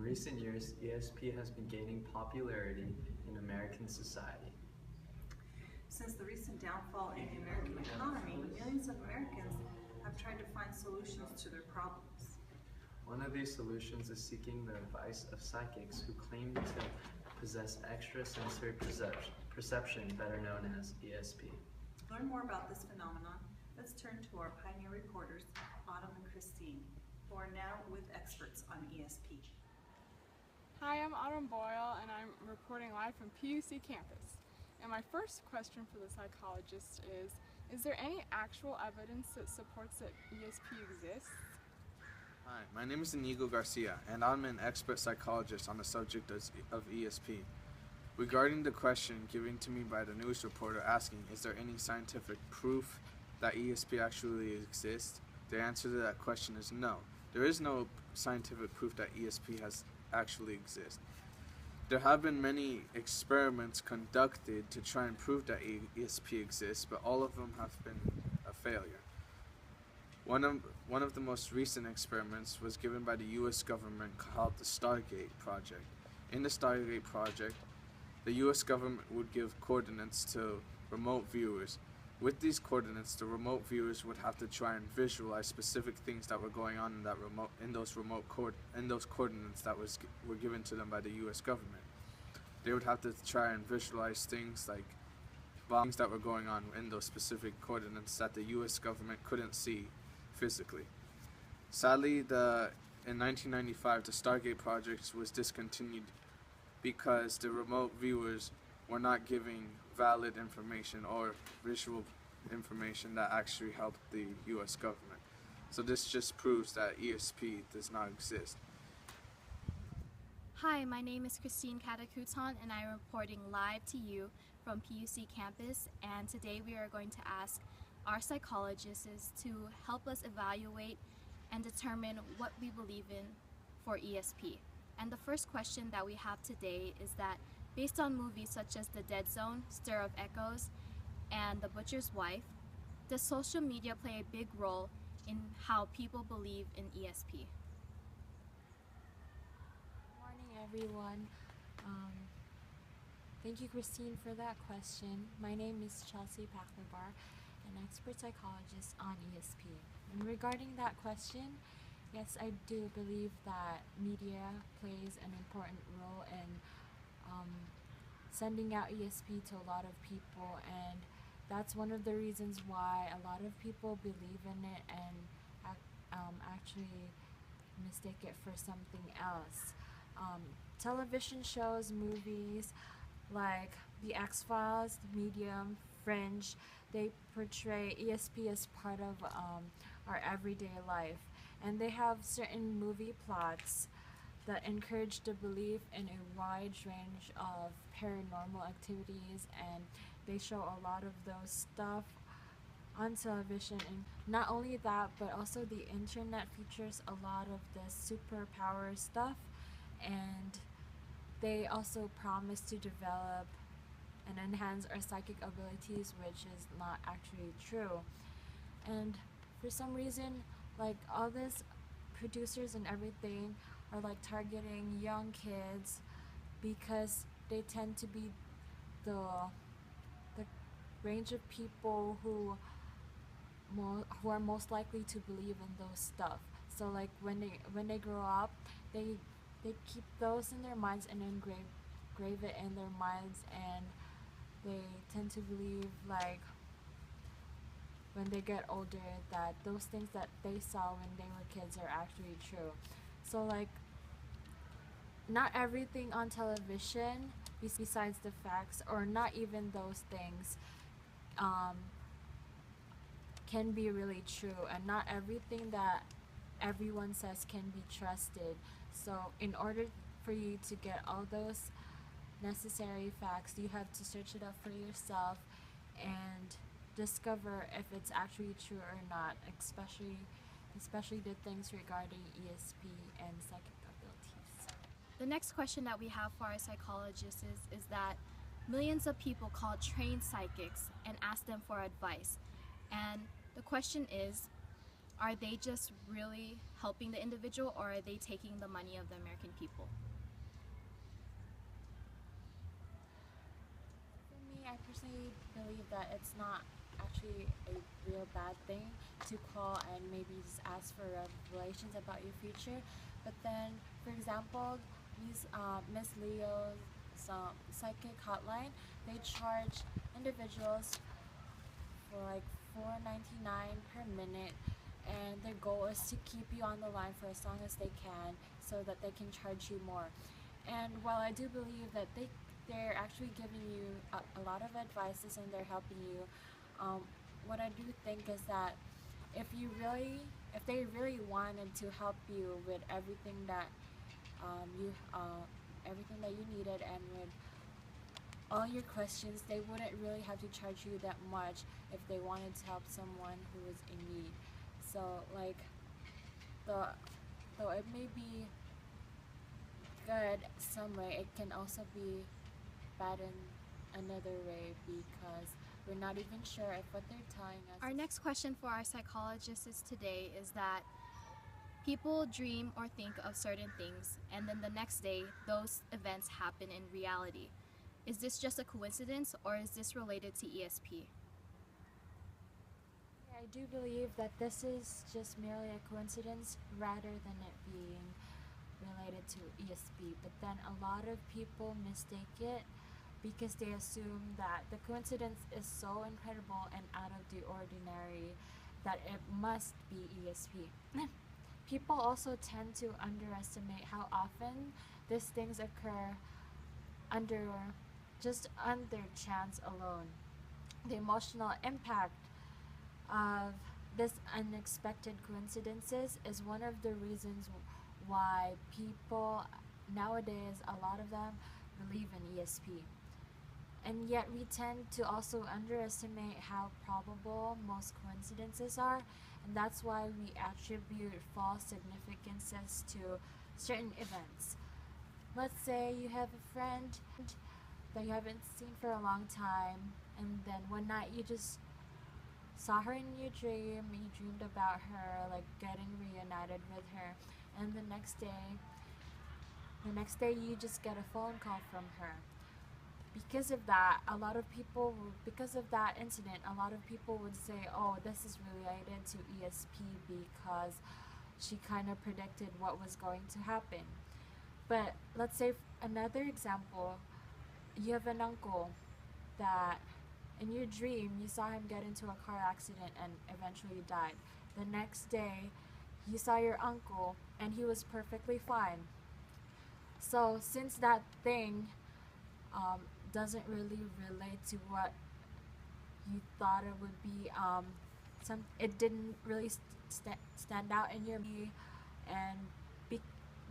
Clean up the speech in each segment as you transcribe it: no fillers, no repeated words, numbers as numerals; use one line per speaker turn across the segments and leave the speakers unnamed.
recent years, ESP has been gaining popularity in American society.
Since the recent downfall in the American economy, millions of Americans have tried to find solutions to their problems.
One of these solutions is seeking the advice of psychics who claim to possess extrasensory perception, better known as ESP.
To learn more about this phenomenon, let's turn to our pioneer reporters, Autumn and Christine, who are now with experts on ESP.
Hi, I'm Autumn Boyle, and I'm reporting live from PUC campus. And my first question for the psychologist is there any actual evidence that supports that ESP exists?
Hi, my name is Inigo Garcia, and I'm an expert psychologist on the subject of ESP. Regarding the question given to me by the news reporter asking, is there any scientific proof that ESP actually exists? The answer to that question is no. There is no scientific proof that ESP has actually exist. There have been many experiments conducted to try and prove that ESP exists, but all of them have been a failure. One of the most recent experiments was given by the U.S. government called the Stargate Project. In the Stargate Project, the U.S. government would give coordinates to remote viewers. With these coordinates, the remote viewers would have to try and visualize specific things that were going on in those coordinates that were given to them by the U.S. government. They would have to try and visualize things like things that were going on in those specific coordinates that the U.S. government couldn't see physically. Sadly, in 1995, the Stargate project was discontinued because the remote viewers were not giving valid information or visual information that actually helped the U.S. government. So this just proves that ESP does not exist.
Hi, my name is Christine Katakutan, and I'm reporting live to you from PUC campus, and today we are going to ask our psychologists to help us evaluate and determine what we believe in for ESP. And the first question that we have today is that based on movies such as The Dead Zone, Stir of Echoes, and The Butcher's Wife, does social media play a big role in how people believe in ESP?
Good morning, everyone. Thank you, Christine, for that question. My name is Chelsea Pachlabar, an expert psychologist on ESP. And regarding that question, yes, I do believe that media plays an important role in sending out ESP to a lot of people, and that's one of the reasons why a lot of people believe in it and actually mistake it for something else. Television shows, movies like The X-Files, The Medium, Fringe, they portray ESP as part of our everyday life, and they have certain movie plots that encourage the belief in a wide range of paranormal activities, and they show a lot of those stuff on television. And not only that, but also the internet features a lot of the superpower stuff, and they also promise to develop and enhance our psychic abilities, which is not actually true. And for some reason, like, all these producers and everything are like targeting young kids because they tend to be the range of people who are most likely to believe in those stuff. So like when they grow up, they keep those in their minds and engrave it in their minds, and they tend to believe, like, when they get older, that those things that they saw when they were kids are actually true. So like, not everything on television, besides the facts, or not even those things, can be really true, and not everything that everyone says can be trusted. So in order for you to get all those necessary facts, you have to search it up for yourself and discover if it's actually true or not, especially the things regarding ESP and psychic abilities.
The next question that we have for our psychologists is that millions of people call trained psychics and ask them for advice. And the question is, are they just really helping the individual, or are they taking the money of the American people?
For me, I personally believe that it's not actually a real bad thing to call and maybe just ask for revelations about your future. But then, for example, Miss Leo's psychic hotline, they charge individuals for like $4.99 per minute, and their goal is to keep you on the line for as long as they can so that they can charge you more. And while I do believe that they're actually giving you a lot of advices and they're helping you, what I do think is that if they really wanted to help you with everything that everything that you needed and with all your questions, they wouldn't really have to charge you that much if they wanted to help someone who was in need. So like, though it may be good some way, it can also be bad in another way, because we're not even sure if what they're telling us.
Our next question for our psychologists today is that people dream or think of certain things, and then the next day those events happen in reality. Is this just a coincidence, or is this related to ESP?
I do believe that this is just merely a coincidence rather than it being related to ESP. But then a lot of people mistake it because they assume that the coincidence is so incredible and out of the ordinary that it must be ESP. People also tend to underestimate how often these things occur under chance alone. The emotional impact of this unexpected coincidences is one of the reasons why people nowadays, a lot of them, believe in ESP. And yet we tend to also underestimate how probable most coincidences are, and that's why we attribute false significances to certain events. Let's say you have a friend that you haven't seen for a long time, and then one night you just saw her in your dream, you dreamed about her, like getting reunited with her, and the next day you just get a phone call from her. Because of that incident, a lot of people would say, oh, this is related to ESP because she kind of predicted what was going to happen. But let's say another example, you have an uncle that in your dream you saw him get into a car accident and eventually died. The next day you saw your uncle and he was perfectly fine. So since that thing doesn't really relate to what you thought it would be, it didn't really stand out in your memory, and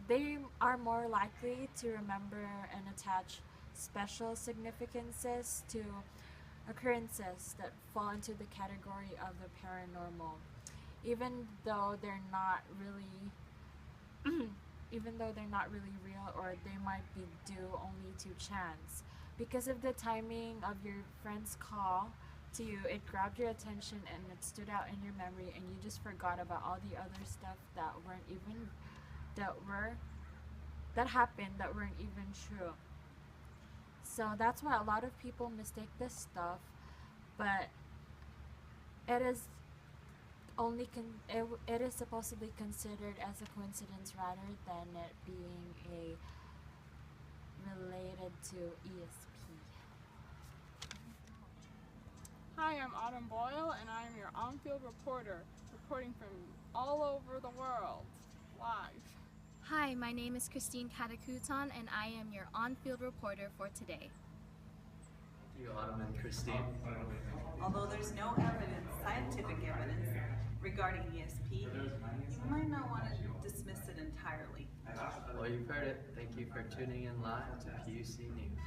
they are more likely to remember and attach special significances to occurrences that fall into the category of the paranormal, even though they're not really real, or they might be due only to chance. Because of the timing of your friend's call to you, it grabbed your attention and it stood out in your memory, and you just forgot about all the other stuff that happened that weren't even true. So that's why a lot of people mistake this stuff, but it is supposed to be considered as a coincidence rather than it being related to ESP.
Hi, I'm Autumn Boyle, and I'm your on-field reporter, reporting from all over the world, live.
Hi, my name is Christine Katakutan, and I am your on-field reporter for today.
Thank you, Autumn and Christine.
Although there's no scientific evidence regarding ESP, you might not want to dismiss it entirely.
Well, you've heard it. Thank you for tuning in live to PUC News.